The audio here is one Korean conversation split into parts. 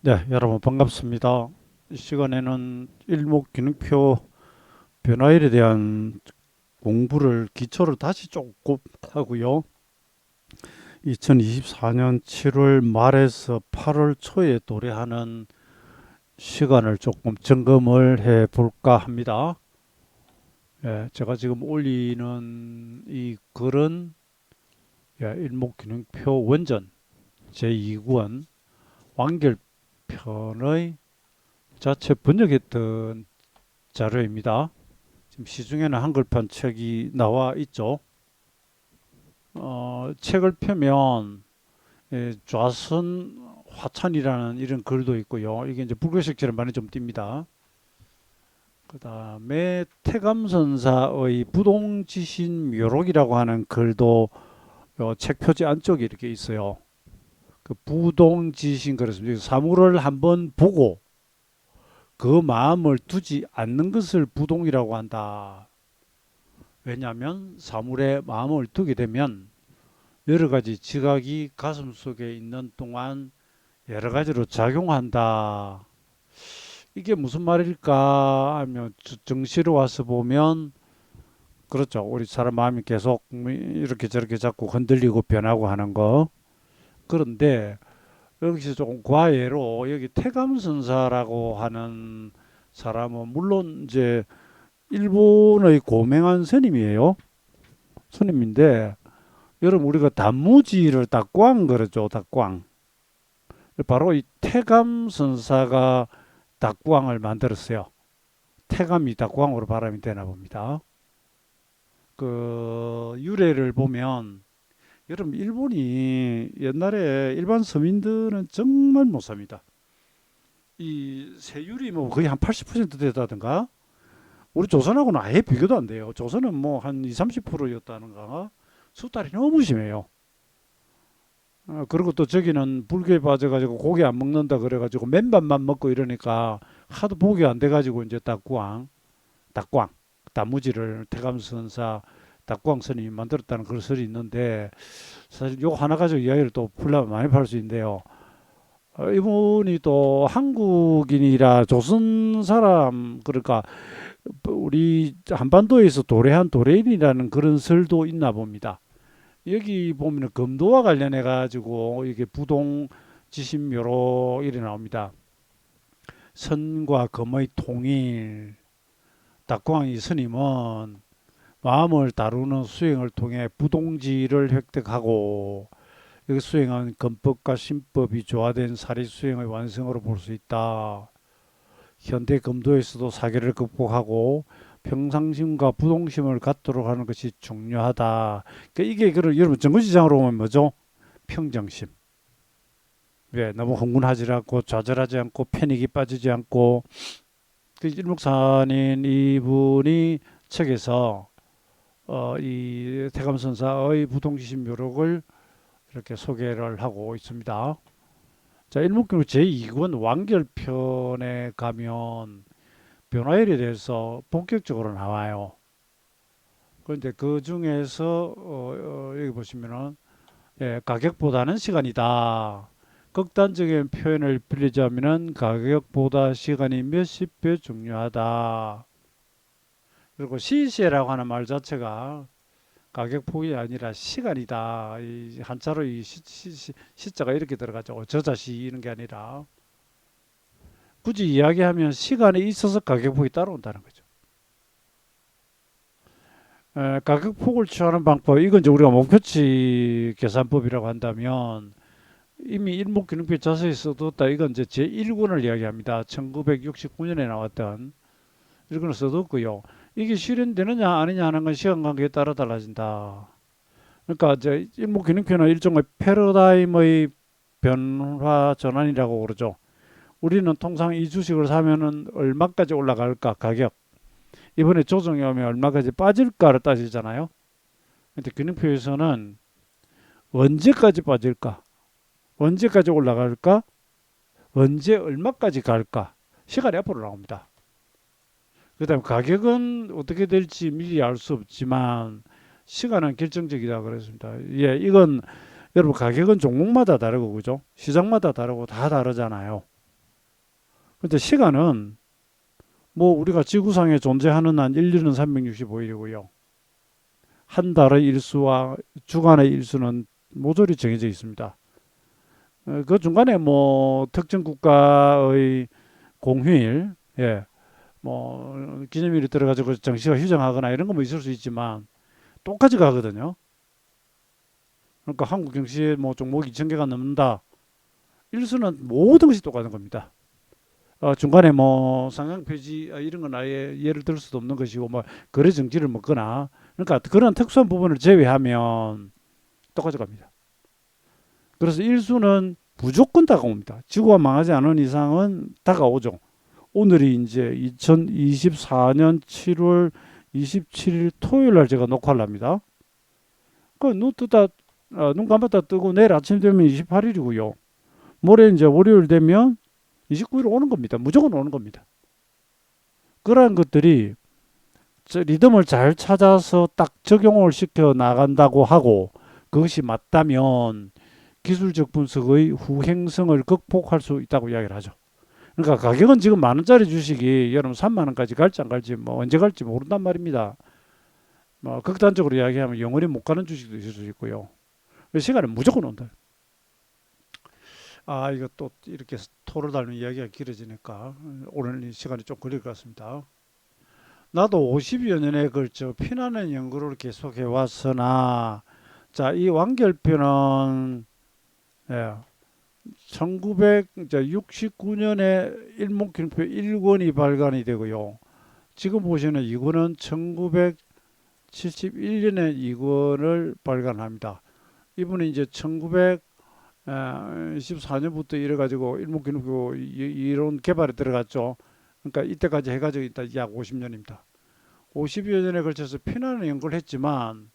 네, 여러분 반갑습니다. 이 시간에는 일목균형표 변화율에 대한 공부를 기초를 다시 조금 하고요. 2024년 7월 말에서 8월 초에 도래하는 시간을 조금 점검을 해 볼까 합니다. 예, 제가 지금 올리는 이 글은 일목균형표 원전 제2구원 완결편의 자체 번역했던 자료입니다. 지금 시중에는 한글판 책이 나와 있죠. 책을 펴면 좌선 화찬이라는 이런 글도 있고요. 이게 이제 불교식처럼 많이 좀 띕니다. 그 다음에 태감선사의 부동지신 묘록이라고 하는 글도 책 표지 안쪽에 이렇게 있어요. 그 부동지신 그렇습니다. 사물을 한번 보고 그 마음을 두지 않는 것을 부동이라고 한다. 왜냐하면 사물에 마음을 두게 되면 여러 가지 지각이 가슴 속에 있는 동안 여러 가지로 작용한다. 이게 무슨 말일까 하면 정시로 와서 보면 그렇죠. 우리 사람 마음이 계속 이렇게 저렇게 자꾸 흔들리고 변하고 하는 거. 그런데 여기서 조금 과외로 여기 태감선사라고 하는 사람은 물론 이제 일본의 고명한 스님이에요. 스님인데 여러분 우리가 단무지를 닭광 그러죠. 닭광. 바로 이 태감 선사가 닭광을 만들었어요. 태감이 닭광으로 발음이 되나 봅니다. 그 유래를 보면 여러분 일본이 옛날에 일반 서민들은 정말 못 삽니다. 이 세율이 뭐 거의 한 80% 되다든가 우리 조선하고는 아예 비교도 안 돼요. 조선은 뭐 한 2, 30%였다는가 수달이 너무 심해요. 그리고 또 저기는 불교에 빠져가지고 고기 안 먹는다 그래가지고 맨밥만 먹고 이러니까 하도 복이 안 돼가지고 이제 닭광, 단무지를 태감선사 닭광 스님이 만들었다는 그런 설이 있는데 사실 요 하나 가지고 이야기를 또 풀려면 많이 팔 수 있는데요. 이분이 또 한국인이라 조선 사람 그러니까 우리 한반도에서 도래한 도래인이라는 그런 설도 있나 봅니다. 여기 보면 금도와 관련해 가지고 이게 부동 지신묘로 이래 나옵니다. 선과 금의 통일. 닥광이 스님은 마음을 다루는 수행을 통해 부동지를 획득하고 여기 수행은 금법과 신법이 조화된 사리 수행의 완성으로 볼 수 있다. 현대 금도에서도 사계를 극복하고 평상심과 부동심을 갖도록 하는 것이 중요하다. 그러니까 이게 여러분 정거지장으로 보면 뭐죠? 평정심. 왜 너무 흥분하지 않고 좌절하지 않고 패닉이 빠지지 않고 그 일목산인 이분이 책에서 이 태감선사의 부동지심 묘록을 이렇게 소개를 하고 있습니다. 자, 일목교로 제2권 완결편에 가면 변화율에 대해서 본격적으로 나와요. 그런데 그 중에서 여기 보시면은 가격보다는 시간이다. 극단적인 표현을 빌리자면은 가격보다 시간이 몇십 배 중요하다. 그리고 시세라고 하는 말 자체가 가격 폭이 아니라 시간이다. 이 한자로 이 시자가 이렇게 들어가죠. 저자시 이런 게 아니라 굳이 이야기하면 시간에 있어서 가격 폭이 따라온다는 거죠. 가격 폭을 취하는 방법, 이건 이제 우리가 목표치 계산법이라고 한다면 이미 일목균형표 자세히 써뒀다. 이건 이제 제1권을 이야기합니다. 1969년에 나왔던 이걸 써뒀고요. 이게 실현되느냐 아니냐 하는 건 시간 관계에 따라 달라진다. 그러니까 이제 일목균형표는 일종의 패러다임의 변화 전환이라고 그러죠. 우리는 통상 이 주식을 사면은 얼마까지 올라갈까 가격. 이번에 조정이 오면 얼마까지 빠질까를 따지잖아요. 근데 균형표에서는 언제까지 빠질까? 언제까지 올라갈까? 언제 얼마까지 갈까? 시간이 앞으로 나옵니다. 그다음 가격은 어떻게 될지 미리 알 수 없지만 시간은 결정적이다 그랬습니다. 예, 이건 여러분 가격은 종목마다 다르고 그죠? 시장마다 다르고 다 다르잖아요. 근데 시간은 뭐 우리가 지구상에 존재하는 한 인류는 365일이고요. 한 달의 일수와 주간의 일수는 모조리 정해져 있습니다. 그 중간에 뭐 특정 국가의 공휴일, 예, 뭐 기념일이 들어가지고 정시가 휴정하거나 이런 거 뭐 있을 수 있지만 똑같이 가거든요. 그러니까 한국 경시에 뭐 종목 2천 개가 넘는다. 일수는 모든 것이 똑같은 겁니다. 중간에 뭐 상향 폐지 이런 건 아예 예를 들 수도 없는 것이고 뭐 거래 정지를 먹거나 그러니까 그런 특수한 부분을 제외하면 똑같이 갑니다. 그래서 일수는 무조건 다가옵니다. 지구가 망하지 않은 이상은 다가오죠. 오늘이 이제 2024년 7월 27일 토요일 날 제가 녹화를 합니다. 그눈 뜨다 눈 감았다 뜨고 내일 아침 되면 28일이고요. 모레 이제 월요일 되면 29일 오는 겁니다. 무조건 오는 겁니다. 그러한 것들이 리듬을 잘 찾아서 딱 적용을 시켜 나간다고 하고 그것이 맞다면 기술적 분석의 후행성을 극복할 수 있다고 이야기를 하죠. 그러니까 가격은 지금 만 원짜리 주식이 여러분 3만 원까지 갈지 안 갈지 뭐 언제 갈지 모른단 말입니다. 뭐 극단적으로 이야기하면 영원히 못 가는 주식도 있을 수 있고요. 시간은 무조건 온다. 이거 또 이렇게 토를 달는 이야기가 길어지니까 오늘 이 시간이 좀 걸릴 것 같습니다. 나도 50여 년에 걸쳐 피나는 연구를 계속해 왔으나 자, 이 완결표는 예, 1969년에 일목균표 1권이 발간이 되고요. 지금 보시는 이거는 1971년에 이권을 발간합니다. 이분이 이제 1914년부터 이래가지고 일목균표 이론 개발에 들어갔죠. 그러니까 이때까지 해가지고 일단 약 50년입니다. 50여 년에 걸쳐서 피나는 연구를 했지만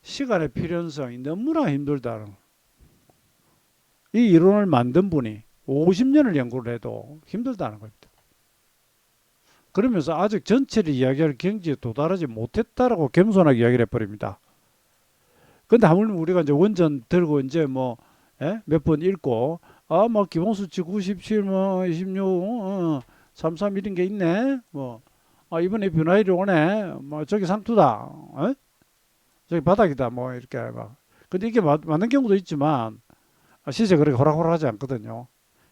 시간의 필연성이 너무나 힘들다는 이 이론을 만든 분이 50년을 연구를 해도 힘들다는 겁니다. 그러면서 아직 전체를 이야기할 경지에 도달하지 못했다라고 겸손하게 이야기를 해버립니다. 근데 하물며 우리가 이제 원전 들고 이제 뭐 몇 번 읽고 뭐 기본수치 97, 뭐 26, 33 이런 게 있네. 뭐 이번에 변화일이 오네. 뭐 저기 상투다. 저기 바닥이다. 뭐 이렇게 막. 근데 이게 맞는 경우도 있지만 실제 그렇게 호락호락하지 않거든요.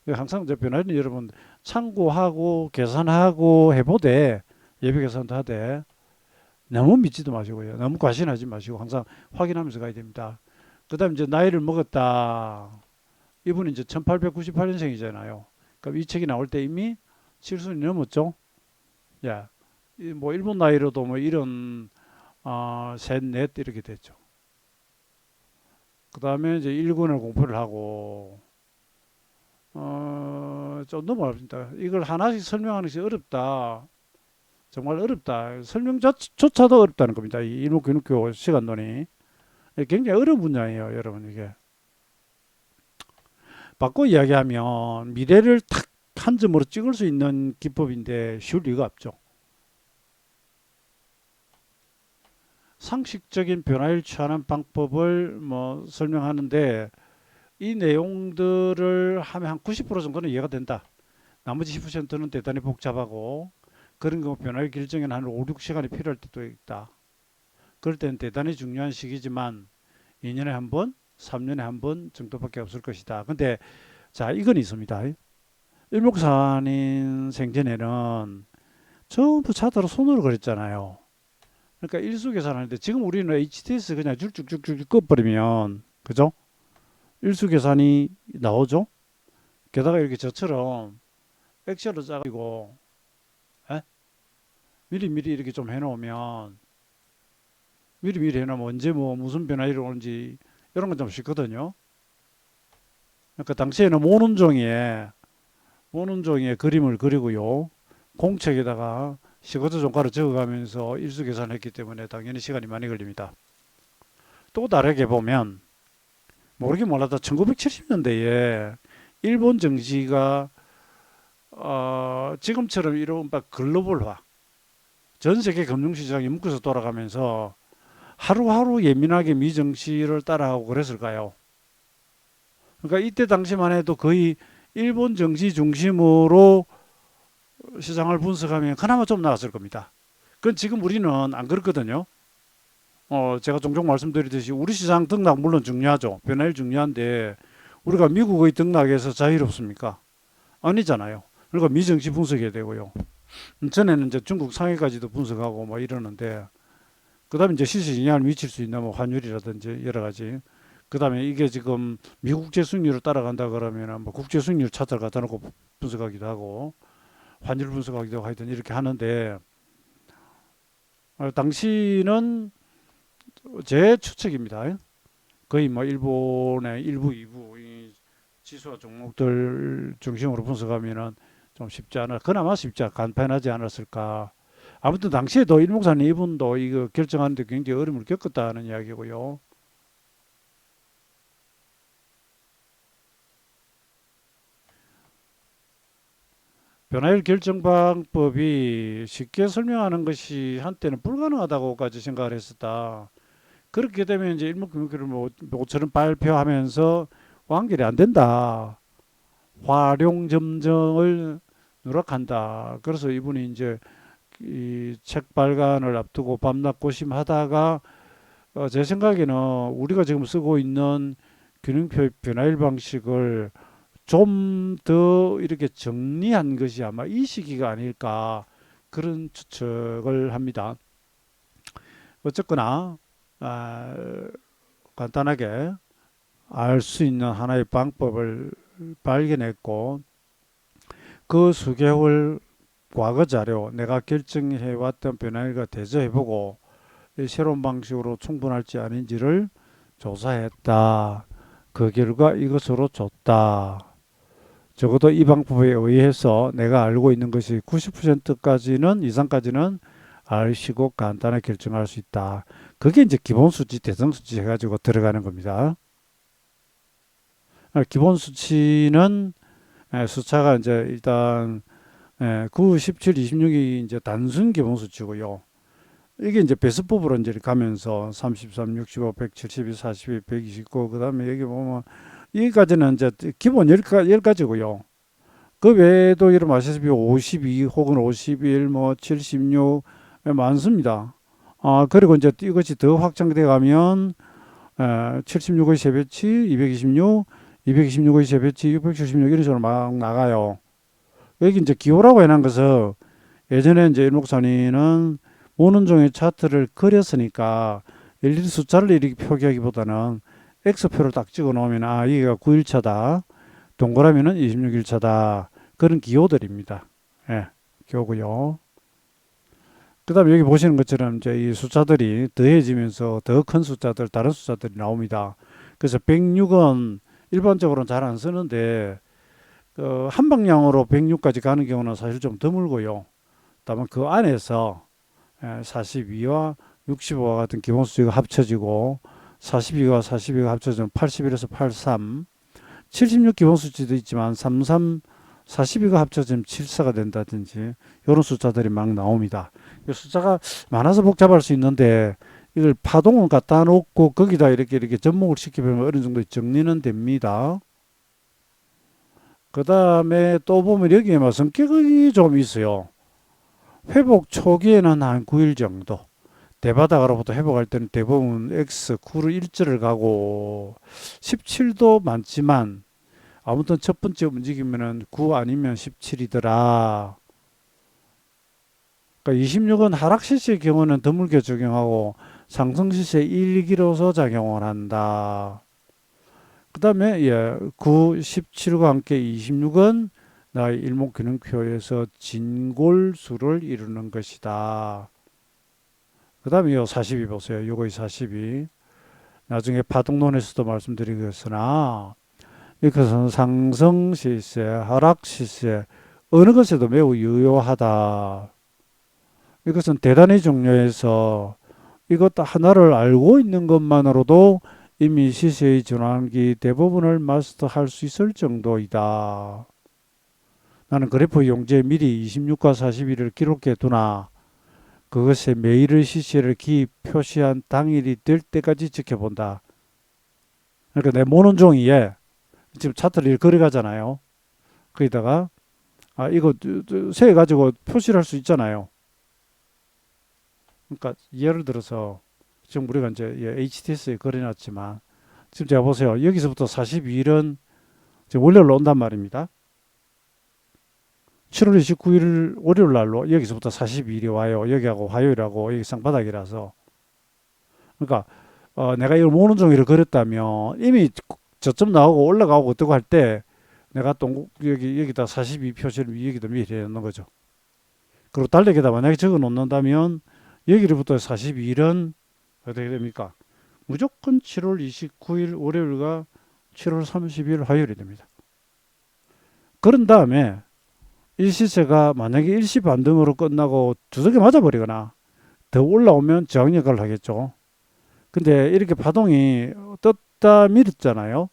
항상 저 변화일은 여러분 참고하고 계산하고 해보되 예비 계산도 하되 너무 믿지도 마시고요. 너무 과신하지 마시고 항상 확인하면서 가야 됩니다. 그 다음에 이제 나이를 먹었다. 이분은 이제 1898년생이잖아요. 그럼 이 책이 나올 때 이미 7순이 넘었죠. 야, 뭐 일본 나이로도 뭐 이런 셋, 넷 이렇게 됐죠. 그 다음에 이제 1군을 공부를 하고 좀 너무 어렵습니다. 이걸 하나씩 설명하는 것이 어렵다. 정말 어렵다. 설명조차도 어렵다는 겁니다. 이 일목균육교 시간론이. 굉장히 어려운 분야예요, 여러분, 이게. 바꿔 이야기하면 미래를 탁 한 점으로 찍을 수 있는 기법인데 쉬울 리가 없죠. 상식적인 변화를 취하는 방법을 뭐 설명하는데 이 내용들을 하면 한 90% 정도는 이해가 된다. 나머지 10%는 대단히 복잡하고 그런 경우 변화의 결정에는 한 5, 6시간이 필요할 때도 있다. 그럴 때는 대단히 중요한 시기지만 2년에 한 번, 3년에 한 번 정도밖에 없을 것이다. 근데 자, 이건 있습니다. 일목산인 생전에는 전부 차트로 손으로 그렸잖아요. 그러니까 일수 계산하는데 지금 우리는 HTS 그냥 쭉쭉쭉쭉 꺼버리면 그죠? 일수 계산이 나오죠? 게다가 이렇게 저처럼 엑셀로 짜가지고 미리미리 이렇게 좀 해놓으면 미리미리 해놓으면 언제 뭐 무슨 변화일이 오는지 이런 건 좀 쉽거든요. 그러니까 당시에는 모눈종이에 그림을 그리고요. 공책에다가 시거드 종가를 적어가면서 일수 계산했기 때문에 당연히 시간이 많이 걸립니다. 또 다르게 보면 모르긴 몰라도 1970년대에 일본 정치가 지금처럼 이른바 글로벌화 전 세계 금융시장이 묶여서 돌아가면서 하루하루 예민하게 미정시를 따라하고 그랬을까요? 그러니까 이때 당시만 해도 거의 일본 정치 중심으로 시장을 분석하면 그나마 좀 나았을 겁니다. 그건 지금 우리는 안 그렇거든요. 제가 종종 말씀드리듯이 우리 시장 등락 물론 중요하죠. 변화율 중요한데 우리가 미국의 등락에서 자유롭습니까? 아니잖아요. 그러니까 미증시 분석해야 되고요. 전에는 이제 중국 상해까지도 분석하고 뭐 이러는데 그다음에 이제 시세 영향을 미칠 수 있나 뭐 환율이라든지 여러 가지. 그다음에 이게 지금 미국 국제 수익률을 따라간다 그러면은 뭐 국제 수익률 차트를 갖다 놓고 분석하기도 하고 환율 분석하기도 하고 하여튼 이렇게 하는데 당시는 제 추측입니다. 거의 뭐 일본의 일부, 이부 이 지수와 종목들 중심으로 분석하면은 좀 쉽지 않아, 그나마 쉽지 간편하지 않았을까. 아무튼 당시에도 일목사님 이분도 이거 결정하는데 굉장히 어려움을 겪었다는 이야기고요. 변화율 결정 방법이 쉽게 설명하는 것이 한때는 불가능하다고까지 생각을 했었다. 그렇게 되면 이제 일목균형을 모처럼 발표하면서 완결이 안 된다. 활용 점정을 누락한다. 그래서 이분이 이제 이 책 발간을 앞두고 밤낮 고심하다가 제 생각에는 우리가 지금 쓰고 있는 균형표 변화율 방식을 좀 더 이렇게 정리한 것이 아마 이 시기가 아닐까 그런 추측을 합니다. 어쨌거나 아, 간단하게 알 수 있는 하나의 방법을 발견했고 그 수개월 과거 자료 내가 결정해 왔던 변화율과 대조해보고 새로운 방식으로 충분할지 아닌지를 조사했다. 그 결과 이것으로 줬다. 적어도 이 방법에 의해서 내가 알고 있는 것이 90%까지는 이상까지는 알시고 간단하게 결정할 수 있다. 그게 이제 기본 수치, 대성 수치 해가지고 들어가는 겁니다. 기본 수치는 숫자가 이제 일단 9, 17, 26이 이제 단순 기본 수치고요. 이게 이제 배수법으로 이제 가면서 33, 65, 172, 42, 129, 그 다음에 여기 보면 여기까지는 이제 기본 10가지고요. 그 외에도 여러분 아시다시피 52 혹은 51, 뭐 76 많습니다. 그리고 이제 이것이 더 확장돼 가면 76의 세배치, 226, 226의 세배치, 676 이런 식으로 막 나가요. 여기 이제 기호라고 해놓은 것은 예전에 이제 일목산이는 모는종의 차트를 그렸으니까 일일이 숫자를 이렇게 표기하기보다는 X표를 딱 찍어 놓으면 이게 9일차다. 동그라미는 26일차다. 그런 기호들입니다. 예, 기호고요. 그 다음에 여기 보시는 것처럼 이제 이 숫자들이 더해지면서 더 큰 숫자들, 다른 숫자들이 나옵니다. 그래서 106은 일반적으로는 잘 안 쓰는데 한 방향으로 106까지 가는 경우는 사실 좀 드물고요. 다만 그 안에서 42와 65와 같은 기본 수치가 합쳐지고 42와 42가 합쳐지면 81에서 83, 76 기본 수치도 있지만 33, 42가 합쳐지면 74가 된다든지 이런 숫자들이 막 나옵니다. 숫자가 많아서 복잡할 수 있는데 이걸 파동을 갖다 놓고 거기다 이렇게 접목을 시키면 어느 정도 정리는 됩니다. 그 다음에 또 보면 여기에 막 성격이 좀 있어요. 회복 초기에는 한 9일 정도. 대바닥으로부터 회복할 때는 대부분 X 9를 일절을 가고 17도 많지만 아무튼 첫 번째 움직이면은 9 아니면 17이더라. 그러니까 26은 하락 시세의 경우는 드물게 적용하고 상승 시세 1기로서 작용을 한다. 그 다음에 9, 17과 함께 26은 나의 일목균형표에서 진골수를 이루는 것이다. 그 다음에 요 42 보세요. 요거의 42. 나중에 파동론에서도 말씀드리겠으나 이것은 상승 시세, 하락 시세 어느 것에도 매우 유효하다. 이것은 대단히 중요해서 이것 하나를 알고 있는 것만으로도 이미 시세의 전환기 대부분을 마스터할 수 있을 정도이다. 나는 그래프 용지에 미리 26과 41을 기록해 두나 그것에 매일의 시세를 기입 표시한 당일이 될 때까지 지켜본다. 그러니까 내 모는 종이에 지금 차트를 걸어가잖아요. 거기다가 이거 세 가지고 표시를 할 수 있잖아요. 그러니까 예를 들어서 지금 우리가 이제 HTS에 그려놨지만 지금 제가 보세요. 여기서부터 42일은 월요일로 온단 말입니다. 7월 29일 월요일 날로 여기서부터 42일이 와요. 여기하고 화요일하고 여기 쌍바닥이라서. 그러니까 내가 이걸 모는 종이를 그렸다면 이미 저점 나오고 올라가고 어떻고 할 때 내가 또 여기다 42 표시를 여기다 미리 해놓는 거죠. 그리고 달력에다 만약에 적어 놓는다면 여기로부터 42일은 어떻게 됩니까? 무조건 7월 29일 월요일과 7월 30일 화요일이 됩니다. 그런 다음에 일시세가 만약에 일시 반등으로 끝나고 두둑에 맞아버리거나 더 올라오면 저항 역할을 하겠죠. 근데 이렇게 파동이 떴다 밀었잖아요.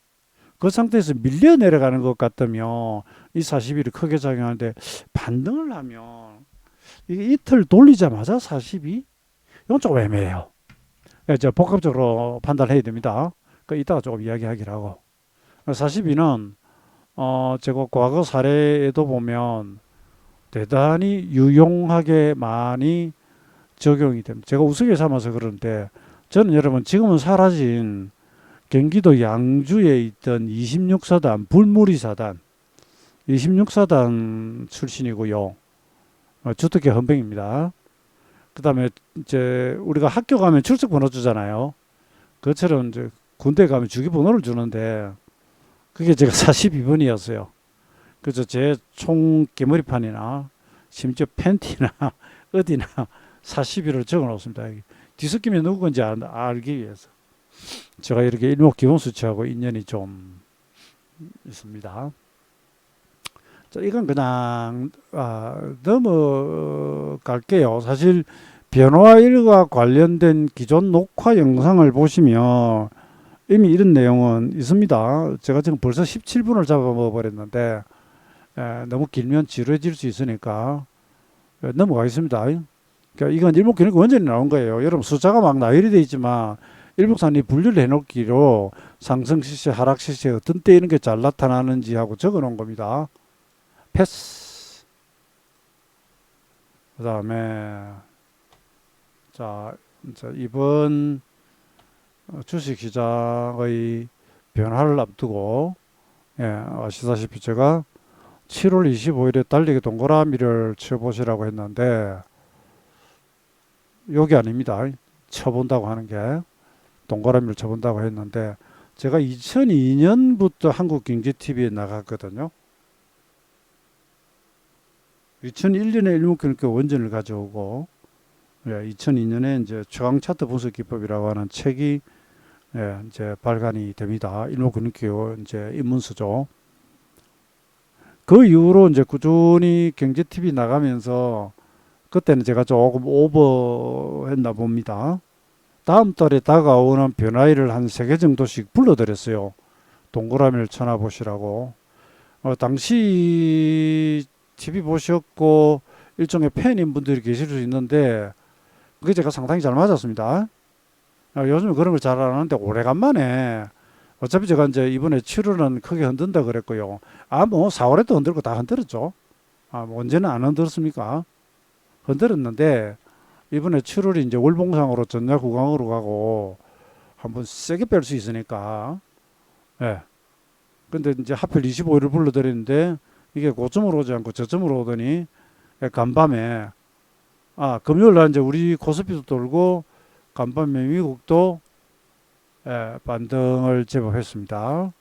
그 상태에서 밀려 내려가는 것 같으면 이 40일이 크게 작용하는데 반등을 하면 이게 이틀 돌리자마자 42? 이건 조금 애매해요. 이제 복합적으로 판단해야 됩니다. 그 이따가 조금 이야기하기로 하고. 42는 제가 과거 사례에도 보면 대단히 유용하게 많이 적용이 됩니다. 제가 우스개 삼아서 그러는데 저는 여러분 지금은 사라진 경기도 양주에 있던 26사단 불무리사단 26사단 출신이고요. 주특기 헌병입니다. 그 다음에 이제 우리가 학교 가면 출석 번호 주잖아요. 그것처럼 이제 군대 가면 주기 번호를 주는데 그게 제가 42번이었어요. 그래서 제 총 개머리판이나 심지어 팬티나 어디나 42를 적어 놓습니다. 뒤섞이면 누구 건지 알기 위해서. 제가 이렇게 일목기본수치하고 인연이 좀 있습니다. 자, 이건 그냥 넘어갈게요. 사실 변화일과 관련된 기존 녹화 영상을 보시면 이미 이런 내용은 있습니다. 제가 지금 벌써 17분을 잡아먹어 버렸는데 너무 길면 지루해질 수 있으니까 넘어가겠습니다. 그러니까 이건 일목균형과 원전이 나온 거예요. 여러분 숫자가 막 나열이 되어 있지만 일목산이 분류를 해놓기로 상승 시세, 하락 시세 어떤 때 이런 게 잘 나타나는지 하고 적어 놓은 겁니다. 패스. 그 다음에 자 이번 주식시장의 변화를 앞두고 아시다시피 제가 7월 25일에 달리기 동그라미를 쳐보시라고 했는데 여기 아닙니다. 쳐본다고 하는 게 동그라미를 쳐본다고 했는데 제가 2002년부터 한국경제TV에 나갔거든요. 2001년에 일목균형과 원전을 가져오고 2002년에 이제 최강 차트 분석 기법이라고 하는 책이 이제 발간이 됩니다. 일목균형과 이제 입문서죠. 그 이후로 이제 꾸준히 경제TV 나가면서 그때는 제가 조금 오버했나 봅니다. 다음 달에 다가오는 변화일을 한 3개 정도씩 불러드렸어요. 동그라미를 쳐놔보시라고. 당시 TV 보셨고 일종의 팬인 분들이 계실 수 있는데 그게 제가 상당히 잘 맞았습니다. 요즘에 그런 걸 잘 안 하는데 오래간만에 어차피 제가 이제 이번에 7월은 크게 흔든다 그랬고요. 뭐 4월에도 흔들고 다 흔들었죠. 뭐 언제는 안 흔들었습니까? 흔들었는데 이번에 7월이 이제 월봉상으로 전야 구강으로 가고 한번 세게 뺄 수 있으니까. 예. 근데 이제 하필 25일을 불러드리는데 이게 고점으로 오지 않고 저점으로 오더니 간밤에 금요일 날 이제 우리 코스피도 돌고 간밤에 미국도 반등을 제법 했습니다.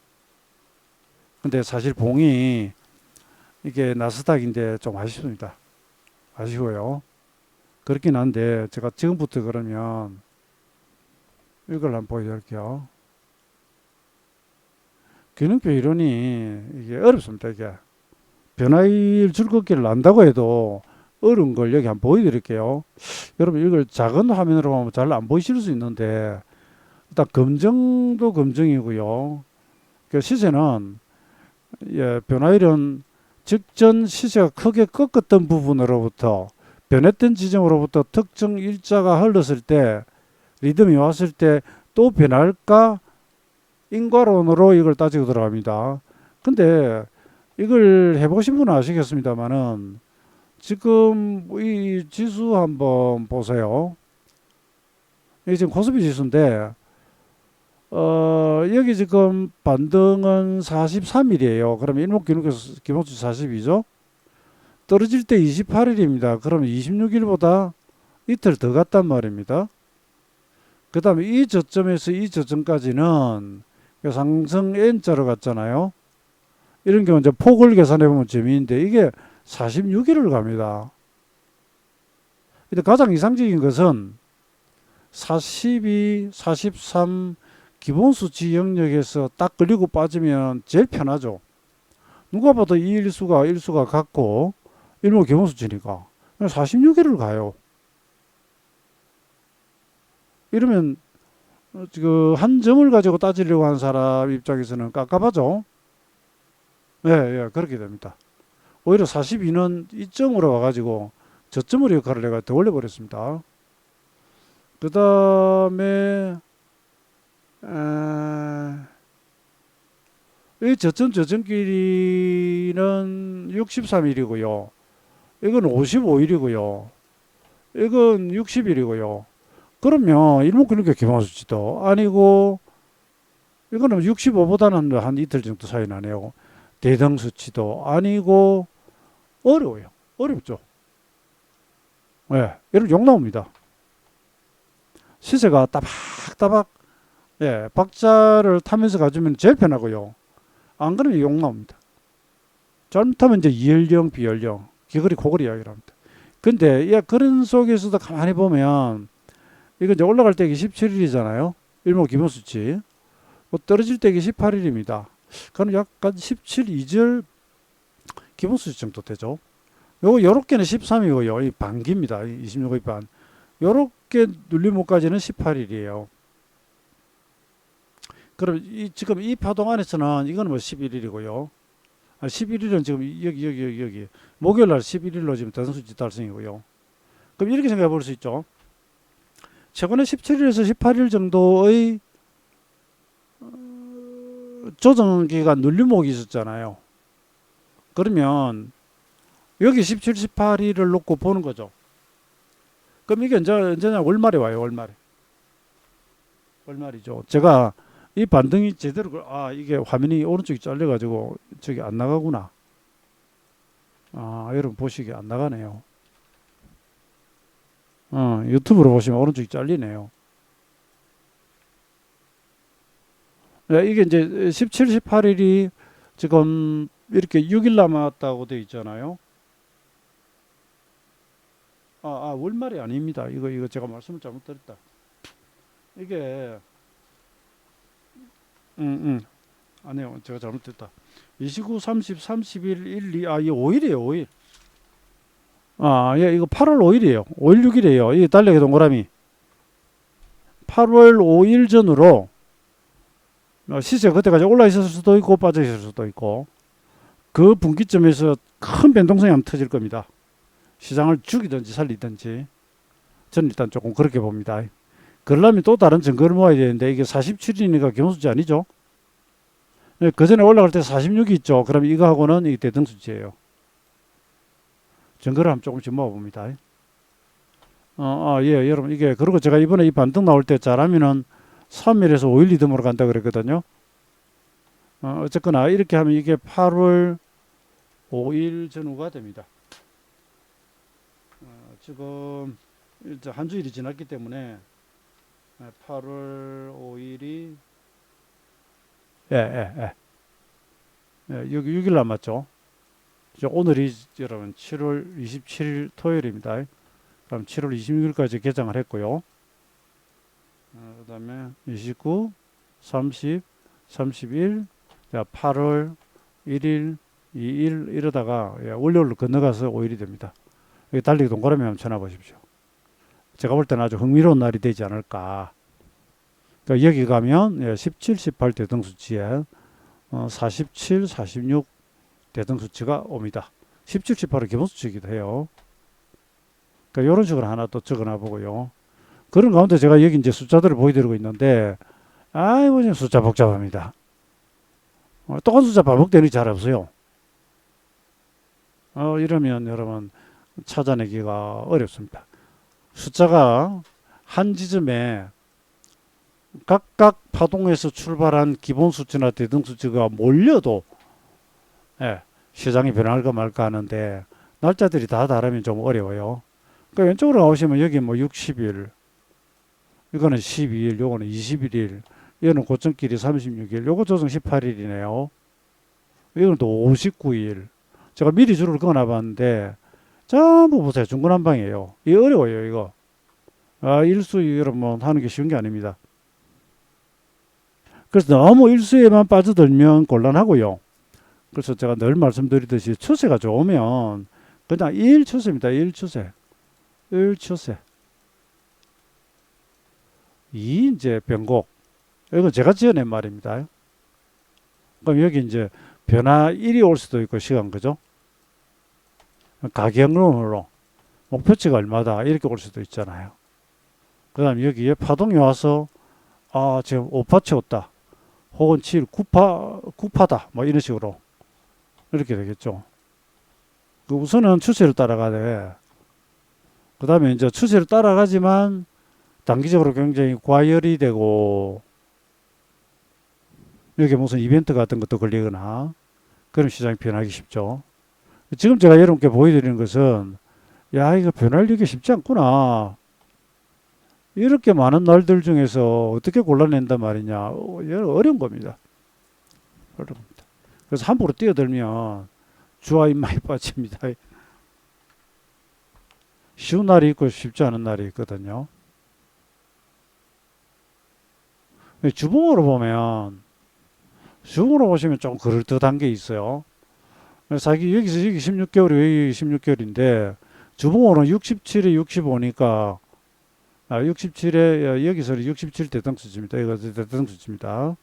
근데 사실 봉이 이게 나스닥인데 좀 아쉽습니다. 아쉬워요. 그렇긴 한데 제가 지금부터 그러면 이걸 한번 보여드릴게요. 균형표 이론이 이게 어렵습니다. 이게 변화일 줄긋기를 안다고 해도 어려운 걸 여기 한번 보여드릴게요. 여러분 이걸 작은 화면으로 보면 잘 안 보이실 수 있는데 일단 검정도 검정이고요. 그 시세는 변화일은 직전 시세가 크게 꺾었던 부분으로부터 변했던 지점으로부터 특정 일자가 흘렀을 때 리듬이 왔을 때 또 변할까 인과론으로 이걸 따지고 들어갑니다. 근데 이걸 해보신 분은 아시겠습니다만은 지금 이 지수 한번 보세요. 이게 지금 코스피 지수인데 여기 지금 반등은 43일이에요. 그러면 일목기록에서 42죠. 떨어질 때 28일입니다. 그러면 26일보다 이틀 더 갔단 말입니다. 그 다음에 이 저점에서 이 저점까지는 상승 N자로 갔잖아요. 이런 경우 이제 폭을 계산해 보면 재미있는데 이게 46일을 갑니다. 근데 가장 이상적인 것은 42, 43 기본수치 영역에서 딱 걸리고 빠지면 제일 편하죠. 누가 봐도 이 일수가 같고 일목 기본수치니까 46일을 가요. 이러면 한 점을 가지고 따지려고 하는 사람 입장에서는 깝깝하죠. 예, 예, 그렇게 됩니다. 오히려 42는 이점으로 와가지고 저점으로 역할을 내가 더 올려버렸습니다. 그 다음에 이 저점끼리는 63일이고요. 이건 55일이고요. 이건 60일이고요. 그러면 일목균형의 기본수치도 아니고 이거는 65보다는 한 이틀 정도 차이 나네요. 대등수치도 아니고 어려워요. 어렵죠. 예, 이런 욕 나옵니다. 시세가 따박따박 예, 박자를 타면서 가주면 제일 편하고요. 안 그러면 욕 나옵니다. 잘못하면 이제 이연령, 비연령, 귀걸이, 고걸이 이야기를 합니다. 근데 예, 그런 속에서도 가만히 보면 이거 이제 올라갈 때 17일이잖아요. 일목 기본수치. 떨어질 때 18일입니다. 그럼 약간 17, 2절 기본수치 정도 되죠. 요렇게는 13이고요. 이 반기입니다. 26의 반. 요렇게 눌림목까지는 18일이에요. 그럼 지금 이 파동 안에서는 이거는 뭐 11일이고요. 11일은 지금 여기 목요일 날 11일로 지금 대선수치 달성이고요. 그럼 이렇게 생각해 볼 수 있죠. 최근에 17일에서 18일 정도의 조정 기간 눌림목이 있었잖아요. 그러면 여기 17, 18일을 놓고 보는 거죠. 그럼 이게 언제냐? 월말에 와요. 월말이죠. 제가 이 반등이 제대로 이게 화면이 오른쪽이 잘려가지고 저기 안 나가구나. 여러분 보시기에 안 나가네요. 유튜브로 보시면 오른쪽이 잘리네요. 네, 이게 이제 17, 18일이 지금 이렇게 6일 남았다고 되어 있잖아요. 월말이 아닙니다. 이거 제가 말씀을 잘못드렸다. 이게, 아니요. 제가 잘못됐다. 29, 30, 31, 1, 2, 이게 5일이에요, 5일. 예, 이거 8월 5일이에요. 5일, 6일이에요. 이 달력의 동그라미. 8월 5일 전으로 시세가 그때까지 올라 있을 수도 있고 빠져 있을 수도 있고 그 분기점에서 큰 변동성이 한번 터질 겁니다. 시장을 죽이든지 살리든지 저는 일단 조금 그렇게 봅니다. 그러려면 또 다른 증거를 모아야 되는데 이게 47이니까 기본수치 아니죠? 그 전에 올라갈 때 46이 있죠. 그럼 이거하고는 이 대등수치예요. 증거를 한번 조금씩 모아봅니다. 예, 여러분 이게 그리고 제가 이번에 이 반등 나올 때 잘하면은 3일에서 5일 리듬으로 간다 그랬거든요. 어쨌거나 이렇게 하면 이게 8월 5일 전후가 됩니다. 지금 이제 한 주일이 지났기 때문에 8월 5일이 여기 6일 남았죠. 오늘이 여러분 7월 27일 토요일입니다. 그럼 7월 26일까지 개장을 했고요. 그 다음에 29, 30, 31, 8월 1일, 2일 이러다가 월요일로 건너가서 5일이 됩니다. 여기 달리기 동그라미 한번 쳐놔보십시오. 제가 볼 때는 아주 흥미로운 날이 되지 않을까. 그러니까 여기 가면 17, 18 대등수치에 47, 46 대등수치가 옵니다. 17, 18은 기본수치이기도 해요. 그러니까 이런 식으로 하나 또 적어놔 보고요. 그런 가운데 제가 여기 이제 숫자들을 보여드리고 있는데, 숫자 복잡합니다. 똑같은 숫자 반복되는 게 잘 없어요. 이러면 여러분 찾아내기가 어렵습니다. 숫자가 한 지점에 각각 파동에서 출발한 기본 수치나 대등 수치가 몰려도 예, 시장이 변할까 말까 하는데 날짜들이 다 다르면 좀 어려워요. 그러니까 왼쪽으로 나오시면 여기 뭐 60일, 이거는 12일, 요거는 21일, 얘는 고점길이 36일, 요거 조정 18일이네요. 이건 또 59일. 제가 미리 줄을 그어놔봤는데 전부 보세요. 중구난방이에요. 이게 어려워요, 이거. 일수 여러분 하는 게 쉬운 게 아닙니다. 그래서 너무 일수에만 빠져들면 곤란하고요. 그래서 제가 늘 말씀드리듯이 추세가 좋으면 그냥 일추세입니다. 일추세. 일추세. 이 이제 변곡. 이건 제가 지어낸 말입니다. 그럼 여기 이제 변화 1이 올 수도 있고 시간 그죠? 가격론으로 목표치가 얼마다 이렇게 올 수도 있잖아요. 그 다음 여기에 파동이 와서 지금 5파 채웠다. 혹은 7, 9파다. 뭐 이런 식으로 이렇게 되겠죠. 우선은 추세를 따라가되 그 다음에 이제 추세를 따라가지만 단기적으로 굉장히 과열이 되고 여기 무슨 이벤트 같은 것도 걸리거나 그럼 시장이 변하기 쉽죠. 지금 제가 여러분께 보여드리는 것은 야 이거 변하기 쉽지 않구나. 이렇게 많은 날들 중에서 어떻게 골라낸단 말이냐. 어려운 겁니다. 어렵습니다. 그래서 함부로 뛰어들면 주화 입맛이 빠집니다. 쉬운 날이 있고 쉽지 않은 날이 있거든요. 주봉으로 보시면 좀 그럴듯한 게 있어요. 사기 여기서 여기 16개월이 여기 16개월인데 주봉으로는 67에 65니까 67에 여기서 67 대등수치입니다. 이거 대등수치입니다.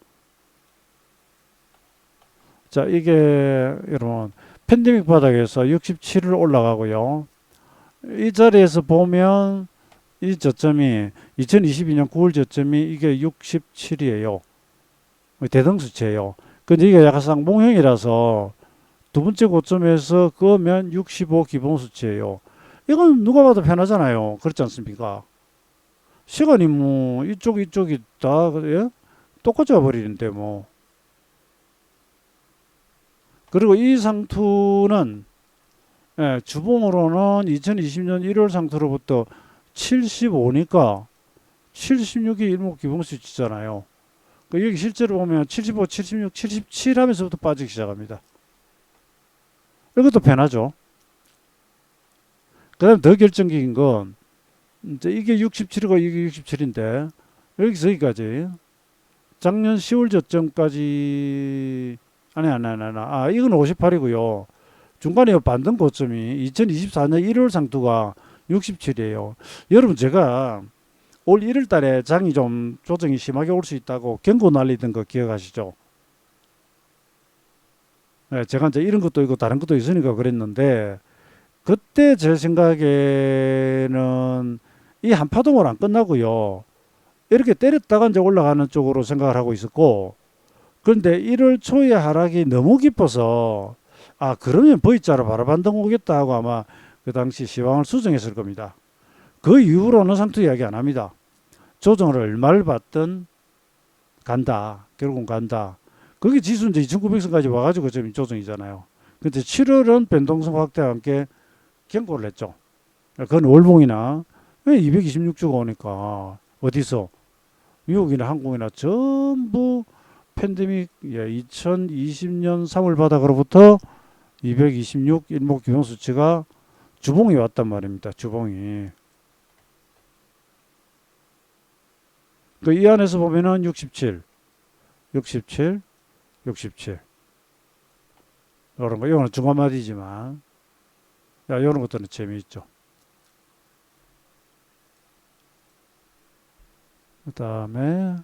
자 이게 여러분 팬데믹 바닥에서 67을 올라가고요. 이 자리에서 보면 이 저점이 2022년 9월 저점이 이게 67이에요. 대등수치예요. 근데 이게 약간 쌍봉형이라서 두 번째 고점에서 그으면 65 기본수치예요. 이건 누가 봐도 편하잖아요. 그렇지 않습니까? 시간이 뭐 이쪽이 다 예? 똑같이 와버리는데 뭐. 그리고 이 상투는 주봉으로는 2020년 1월 상투로부터 75니까 76이 일목 기본수치잖아요. 여기 실제로 보면 75, 76, 77 하면서부터 빠지기 시작합니다. 이것도 변하죠. 그 다음에 더 결정적인 건 이제 이게 67이고 이게 67인데 여기서 여기까지 작년 10월 저점까지 이건 58이고요. 중간에 반등 고점이 2024년 1월 상투가 67이에요. 여러분 제가 올 1월 달에 장이 좀 조정이 심하게 올 수 있다고 경고 날리던 거 기억하시죠? 네, 제가 이제 이런 것도 있고 다른 것도 있으니까 그랬는데 그때 제 생각에는 이 한파동을 안 끝나고요. 이렇게 때렸다가 이제 올라가는 쪽으로 생각을 하고 있었고 그런데 1월 초에 하락이 너무 깊어서 그러면 V자로 바로 반등 오겠다 하고 아마 그 당시 시황을 수정했을 겁니다. 그 이후로는 상투 이야기 안 합니다. 조정을 얼마를 받든 간다. 결국은 간다. 거기 지수 이제 2900선까지 와가지고 지금 조정이잖아요. 근데 7월은 변동성 확대와 함께 경고를 했죠. 그건 월봉이나 226주가 오니까 어디서 미국이나 한국이나 전부 팬데믹 2020년 3월 바닥으로부터 226 일목 기본 수치가 주봉이 왔단 말입니다. 주봉이. 이 안에서 보면은 67, 67, 67. 이런 거, 이거는 중간마디지만, 이런 것들은 재미있죠. 그 다음에,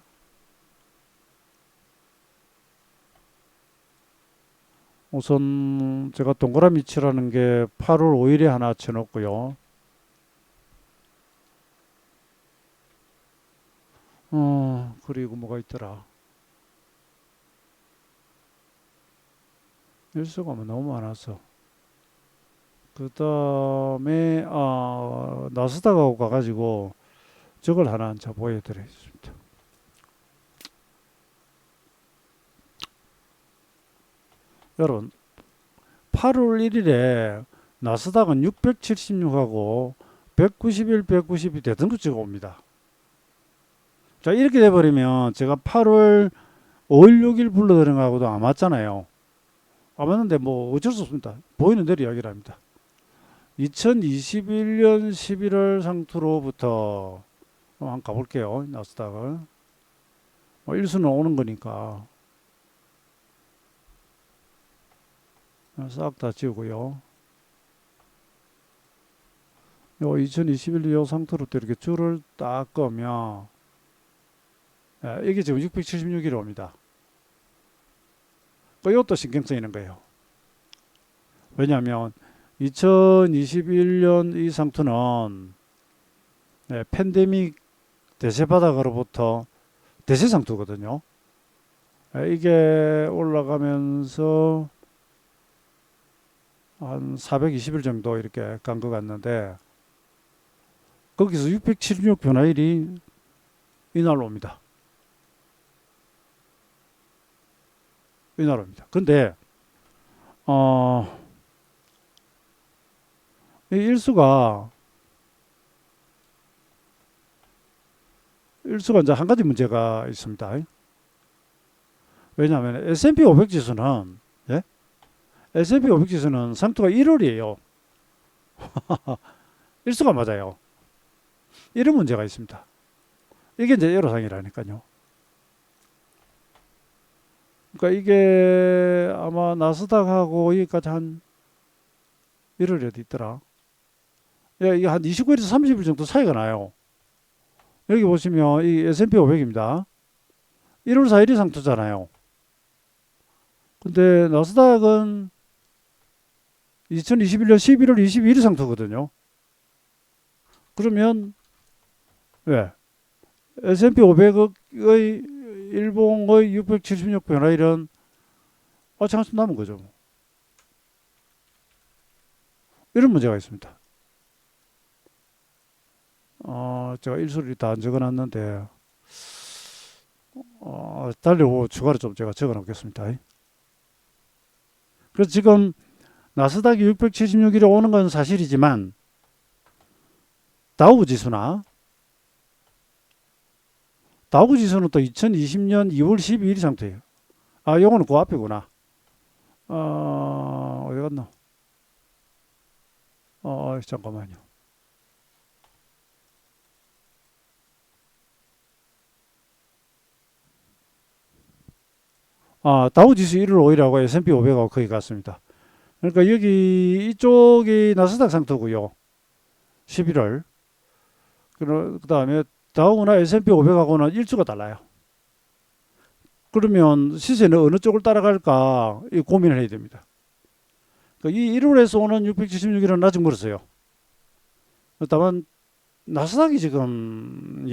우선 제가 동그라미 치라는 게 8월 5일에 하나 쳐놓고요. 그리고 뭐가 있더라. 일수가 너무 많아서. 그 다음에 나스닥하고 가가지고 저걸 하나 자 보여드리겠습니다. 여러분 8월 1일에 나스닥은 676하고 191, 190이 대등급치가 옵니다. 자 이렇게 돼버리면 제가 8월 5일, 6일 불러드린 거하고도 안 맞잖아요. 안 맞는데 뭐 어쩔 수 없습니다. 보이는 대로 이야기를 합니다. 2021년 11월 상투로부터 한번 가볼게요. 나스닥을. 일수는 오는 거니까 싹 다 지우고요. 요 2021년 요 상태로부터 이렇게 줄을 딱 끄면 이게 지금 676일 옵니다. 이것도 신경 쓰이는 거예요. 왜냐하면 2021년 이 상투는 팬데믹 대세 바닥으로부터 대세 상투거든요. 이게 올라가면서 한 420일 정도 이렇게 간 것 같는데 거기서 676 변화일이 이날 옵니다. 이날 옵니다. 근데 이 일수가 이제 한 가지 문제가 있습니다. 왜냐하면 S&P 500 지수는 S&P 500 지수는 상투가 1월이에요. 일수가 맞아요. 이런 문제가 있습니다. 이게 이제 애로사항이라니까요. 그러니까 이게 아마 나스닥하고 여기까지 한 1월이 어디 있더라. 이게 한 29일에서 30일 정도 차이가 나요. 여기 보시면 이 S&P 500입니다. 1월 4일이 상투잖아요. 근데 나스닥은 2021년 11월 22일이 상투거든요. 그러면 왜 S&P 500의 일봉의 676 변화일은 장수 남은 거죠. 이런 문제가 있습니다. 제가 일수를 다 안 적어놨는데 달려오고 추가로 좀 제가 적어놓겠습니다. 그래서 지금 나스닥이 676일에 오는 건 사실이지만 다우 지수는 또 2020년 2월 12일 상태예요. 요거는 그 앞이구나. 어디 갔노? 잠깐만요. 다우 지수 1월 5일하고 S&P 500하고 거기 갔습니다. 그러니까 여기 이쪽이 나스닥 상태고요. 11월. 그 다음에 다우나 S&P 500하고는 일주가 달라요. 그러면 시세는 어느 쪽을 따라갈까 고민을 해야 됩니다. 그러니까 이 1월에서 오는 676일은 아직 멀었어요. 다만 나스닥이 지금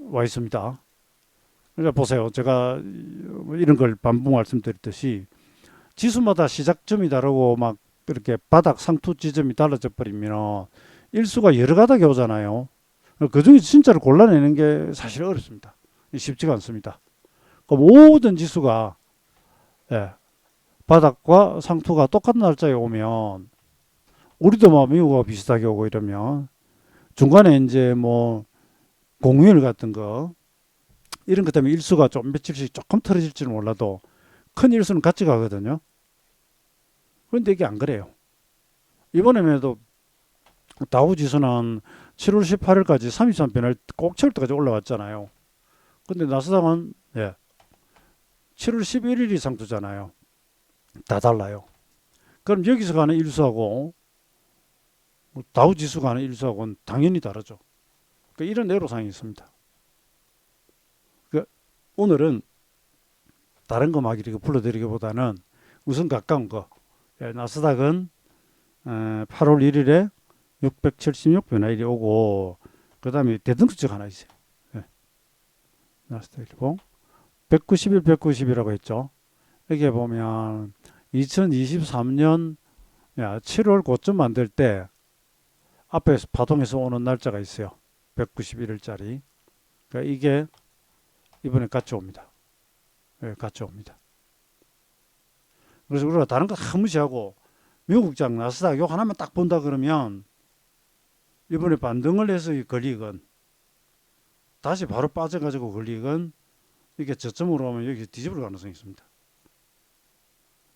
와 있습니다. 그러니까 보세요. 제가 이런 걸 반복 말씀드렸듯이 지수마다 시작점이 다르고 막 이렇게 바닥 상투 지점이 달라져 버리면 일수가 여러 가닥이 오잖아요. 그 중에 진짜를 골라내는 게 사실 어렵습니다. 쉽지가 않습니다. 그 모든 지수가 바닥과 상투가 똑같은 날짜에 오면 우리도 뭐 미국하고 비슷하게 오고 이러면 중간에 이제 뭐 공휴일 같은 거 이런 것 때문에 일수가 좀 며칠씩 조금 틀어질지는 몰라도 큰 일수는 같이 가거든요. 그런데 이게 안 그래요. 이번에도 다우 지수는 7월 18일까지 33변을 꼭 채울 때까지 올라갔잖아요. 근데 나스닥은 7월 11일이 상투잖아요. 다 달라요. 그럼 여기서 가는 일수하고 다우 지수가 가는 일수하고는 당연히 다르죠. 그러니까 이런 애로사항이 있습니다. 그러니까 오늘은 다른 거 막 이렇게 불러드리기보다는 우선 가까운 거. 나스닥은 8월 1일에 676 변화일이 오고 그 다음에 대등수적 하나 있어요. 나스닥 일봉 191, 190이라고 했죠. 여기에 보면 2023년 야, 7월 고점 만들 때 앞에서 파동에서 오는 날짜가 있어요. 191일짜리. 그러니까 이게 이번에 같이 옵니다. 예, 같이 옵니다. 그래서 우리가 다른 거 다 무시하고 미국장 나스닥 요 하나만 딱 본다 그러면 이번에 반등을 해서 걸리건 다시 바로 빠져가지고 걸리건 이게 저점으로 오면 여기 뒤집을 가능성이 있습니다.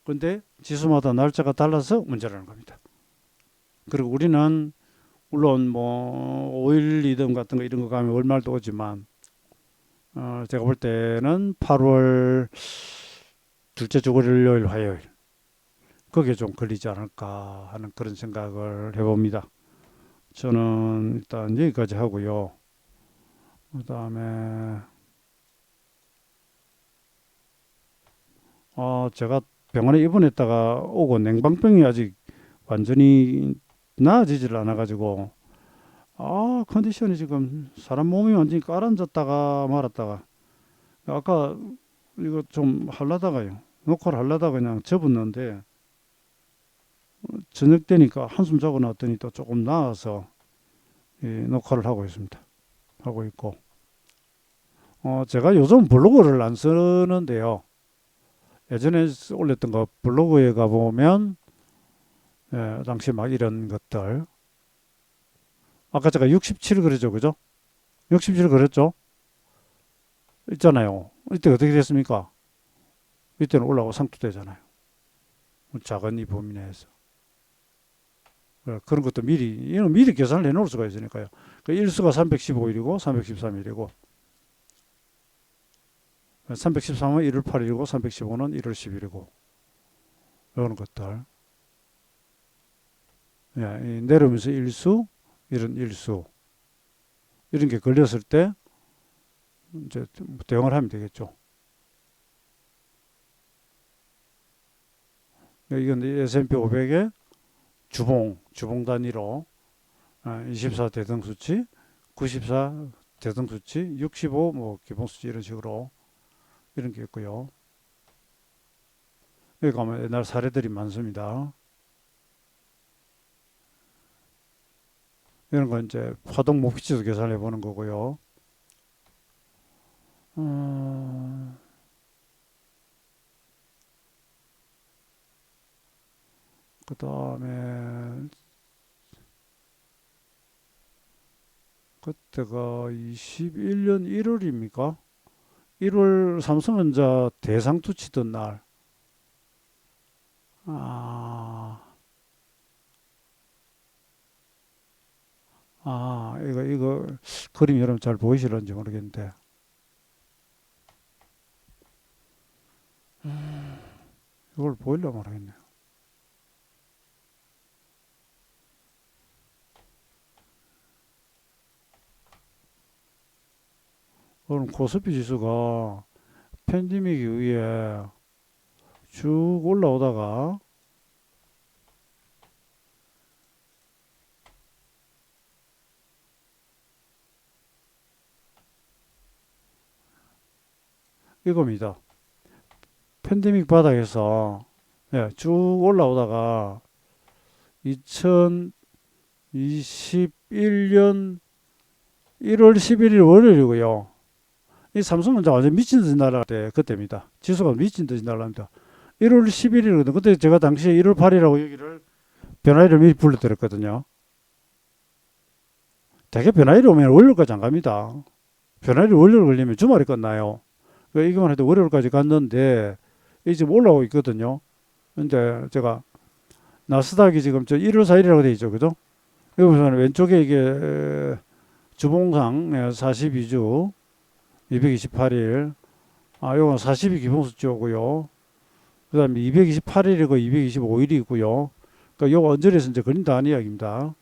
근데 지수마다 날짜가 달라서 문제라는 겁니다. 그리고 우리는 물론 뭐 5일 리듬 같은 거 이런 거 가면 월말도 오지만 제가 볼 때는 8월 둘째 주 월요일 화요일 거기에 좀 걸리지 않을까 하는 그런 생각을 해봅니다. 저는 일단 여기까지 하고요. 그 다음에 제가 병원에 입원했다가 오고 냉방병이 아직 완전히 나아지질 않아가지고 컨디션이 지금 사람 몸이 완전히 깔아앉았다가 말았다가 아까 이거 좀 하려다가요. 녹화를 하려다가 그냥 접었는데 저녁 되니까 한숨 자고 났더니 또 조금 나아서 녹화를 하고 있습니다. 하고 있고 제가 요즘 블로그를 안 쓰는데요. 예전에 올렸던 거 블로그에 가보면 당시 막 이런 것들 아까 제가 67 그랬죠, 그죠? 67 그랬죠? 있잖아요. 이때 어떻게 됐습니까? 이때는 올라오고 상투되잖아요. 작은 이 범위 내에서. 그런 것도 이건 미리 계산을 해놓을 수가 있으니까요. 그 일수가 315일이고 313일이고 313은 1월 8일이고 315는 1월 10일이고 이런 것들. 내려오면서 일수, 이런 일수 이런 게 걸렸을 때 이제 대응을 하면 되겠죠. 이건 S&P 500의 주봉 단위로 24 대등 수치, 94 대등 수치, 65 뭐 기본 수치 이런 식으로 이런 게 있고요. 여기 가면 옛날 사례들이 많습니다. 이런 건 이제 파동 목표치도 계산해 보는 거고요. 그 다음에 그때가 21년 1월입니까? 1월 삼성전자 대상투 치던 날. 이거 그림 여러분 잘 보이시는지 모르겠는데. 이걸 보이려면 모르겠네요. 오늘 코스피 지수가 팬데믹 이후에 쭉 올라오다가 이겁니다. 팬데믹 바닥에서 쭉 올라오다가 2021년 1월 11일 월요일이고요. 이 삼성전자 완전 미친 듯이 날아갈 때 그때입니다. 지수가 미친 듯이 날아갑니다. 1월 11일이거든요. 그때 제가 당시에 1월 8일이라고 여기를 변화일을 미리 불러드렸거든요. 대개 변화일이 오면 월요일까지 안 갑니다. 변화일이 월요일 걸리면 주말이 끝나요. 그러니까 이것만 해도 월요일까지 갔는데 이 지금 올라오고 있거든요. 근데 제가 나스닥이 지금 저 1월 4일이라고 돼 있죠. 그죠? 여기 보시면 왼쪽에 이게 주봉상 42주 228일 요건 40이 기본수치고요. 그 다음에 228일이고 225일이고요. 그러니까 요거 언저리에서 이제 걸린다는 이야기입니다.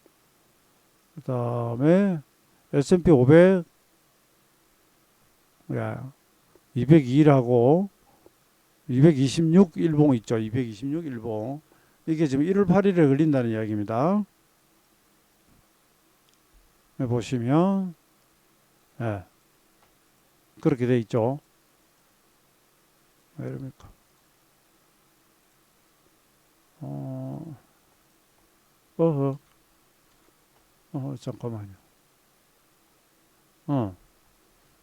그 다음에 S&P 500 202일하고 226 일봉 있죠. 226 일봉. 이게 지금 1월 8일에 걸린다는 이야기입니다. 보시면 그렇게 돼 있죠. 왜 이럽니까? 어허, 잠깐만요.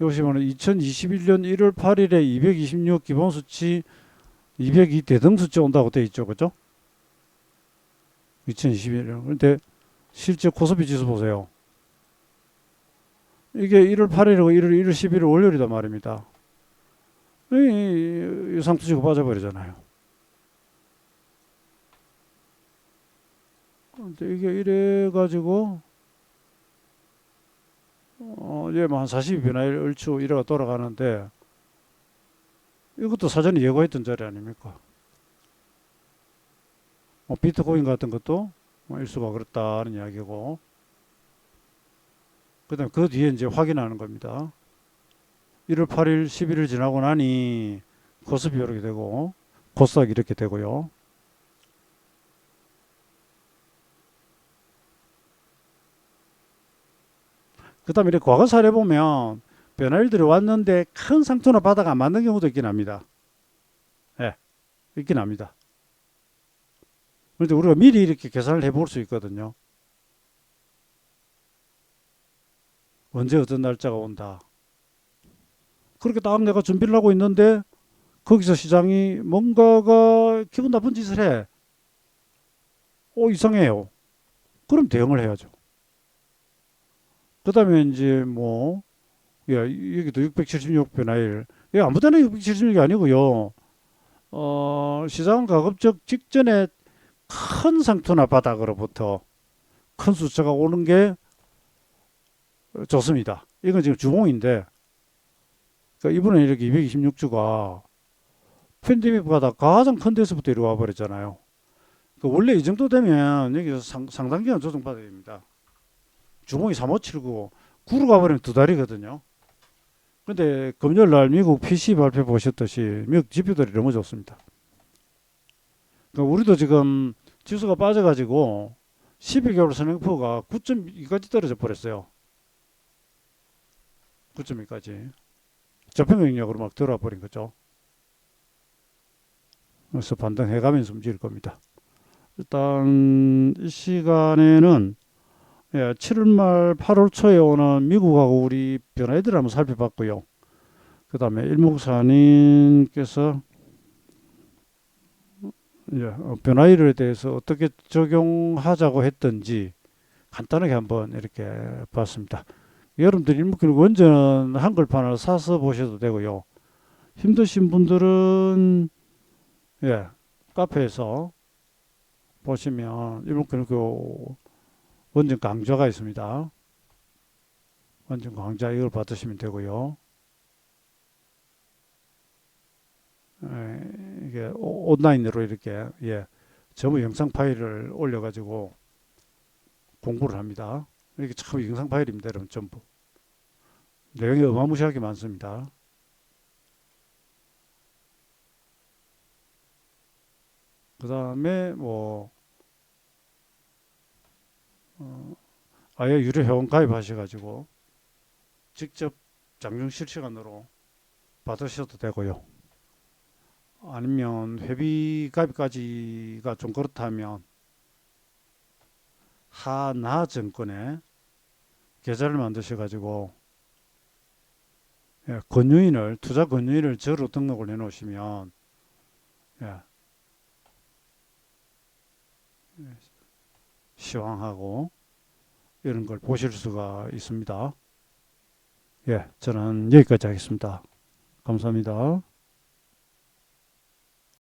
여기 보면 2021년 1월 8일에 226 기본수치 202 대등수치 온다고 돼 있죠. 그죠? 2021년. 그런데 실제 코스피 지수 보세요. 이게 1월 8일이고 1월 11일 월요일이단 말입니다. 이 상투치고 빠져버리잖아요. 근데 이게 이래가지고 얘 뭐 한 40이 변화일 얼추 이래가 돌아가는데 이것도 사전에 예고했던 자리 아닙니까? 비트코인 같은 것도 일수가 그렇다는 이야기고 그다음 그 뒤에 이제 확인하는 겁니다. 1월 8일, 11일 지나고 나니 코스피 이렇게 되고 코스닥 이렇게 되고요. 그다음에 이렇게 과거 사례 보면 변화일들이 왔는데 큰 상투나 바닥 안 맞는 경우도 있긴 합니다. 예, 있긴 합니다. 그런데 우리가 미리 이렇게 계산을 해볼 수 있거든요. 언제 어떤 날짜가 온다. 그렇게 딱 내가 준비를 하고 있는데 거기서 시장이 뭔가가 기분 나쁜 짓을 해. 이상해요. 그럼 대응을 해야죠. 그 다음에 이제 뭐, 야, 여기도 676 변화일. 아무 데나 676이 아니고요. 시장 가급적 직전에 큰 상투나 바닥으로부터 큰 숫자가 오는 게 좋습니다. 이건 지금 주봉인데, 그러니까 이번에 이렇게 226주가 팬데믹 바닥 가장 큰 데서부터 이리 와버렸잖아요. 원래 이 정도 되면 여기서 상당 기간 조정받아야 됩니다. 주봉이 3579, 구로 가버리면 두 달이거든요. 근데 금요일 날 미국 PC 발표 보셨듯이 미국 지표들이 너무 좋습니다. 그러니까 우리도 지금 지수가 빠져가지고 12개월 선행포가 9.2까지 떨어져 버렸어요. 9.2까지. 저평균력으로 막 들어와 버린 거죠. 그래서 반등해가면서 움직일 겁니다. 일단 이 시간에는 7월 말 8월 초에 오는 미국하고 우리 변화들을 한번 살펴봤고요. 그 다음에 일목사님께서 변화일에 대해서 어떻게 적용하자고 했던지 간단하게 한번 이렇게 봤습니다. 여러분들 일목균 원전 한글판을 사서 보셔도 되고요. 힘드신 분들은 카페에서 보시면 일목균 원전 강좌가 있습니다. 원전 강좌 이걸 받으시면 되고요. 이게 온라인으로 이렇게 전부 영상 파일을 올려가지고 공부를 합니다. 이게 참 영상 파일입니다, 여러분. 전부 내용이 어마무시하게 많습니다. 그 다음에 뭐 아예 유료 회원 가입하셔가지고 직접 장중 실시간으로 받으셔도 되고요. 아니면 회비 가입까지가 좀 그렇다면 하나증권에 계좌를 만드셔가지고 투자 권유인을 저로 등록을 해놓으시면 시황하고 이런 걸 보실 수가 있습니다. 저는 여기까지 하겠습니다. 감사합니다.